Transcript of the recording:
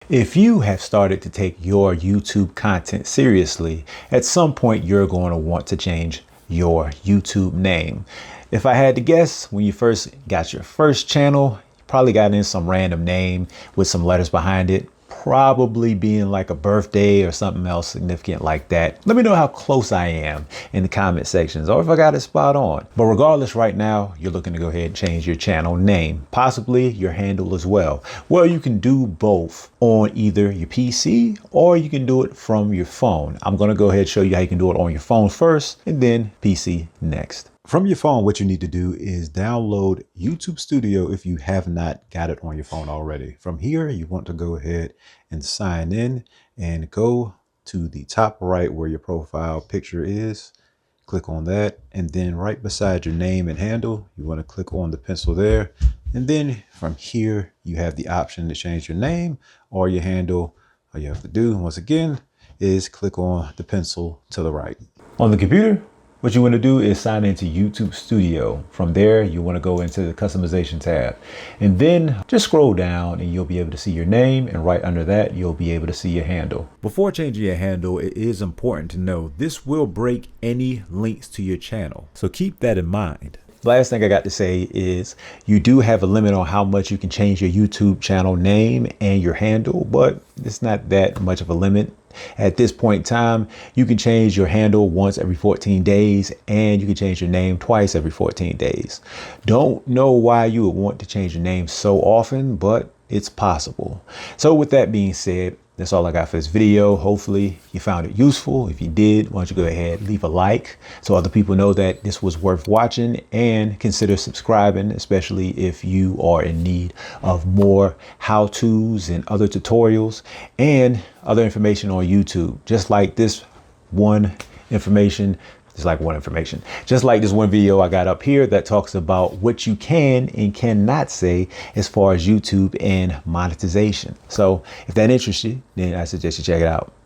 If you have started to take your YouTube content seriously, at some point you're going to want to change your YouTube name. If I had to guess, when you first got your first channel, you probably got in some random name with some letters behind it, probably being like a birthday or something else significant like that. Let me know how close I am in the comment sections or if I got it spot on. But regardless, right now, you're looking to go ahead and change your channel name, possibly your handle as well. Well, you can do both on either your PC or you can do it from your phone. I'm going to go ahead and show you how you can do it on your phone first and then PC next. From your phone, what you need to do is download YouTube Studio if you have not got it on your phone already. From here, you want to go ahead and sign in and go to the top right where your profile picture is. Click on that. And then right beside your name and handle, you want to click on the pencil there. And then from here, you have the option to change your name or your handle. All you have to do, once again, is click on the pencil to the right. On the computer, what you want to do is sign into YouTube Studio. From there, you want to go into the customization tab and then just scroll down and you'll be able to see your name, and right under that, you'll be able to see your handle. Before changing your handle, it is important to know this will break any links to your channel. So keep that in mind. Last thing I got to say is you do have a limit on how much you can change your YouTube channel name and your handle, but it's not that much of a limit. At this point in time, you can change your handle once every 14 days and you can change your name twice every 14 days. Don't know why you would want to change your name so often, but it's possible. So with that being said, that's all I got for this video. Hopefully you found it useful. If you did, why don't you go ahead, leave a like so other people know that this was worth watching, and consider subscribing, especially if you are in need of more how-tos and other tutorials and other information on YouTube. Just like this one information, just like this one video I got up here that talks about what you can and cannot say as far as YouTube and monetization. So if that interests you, then I suggest you check it out.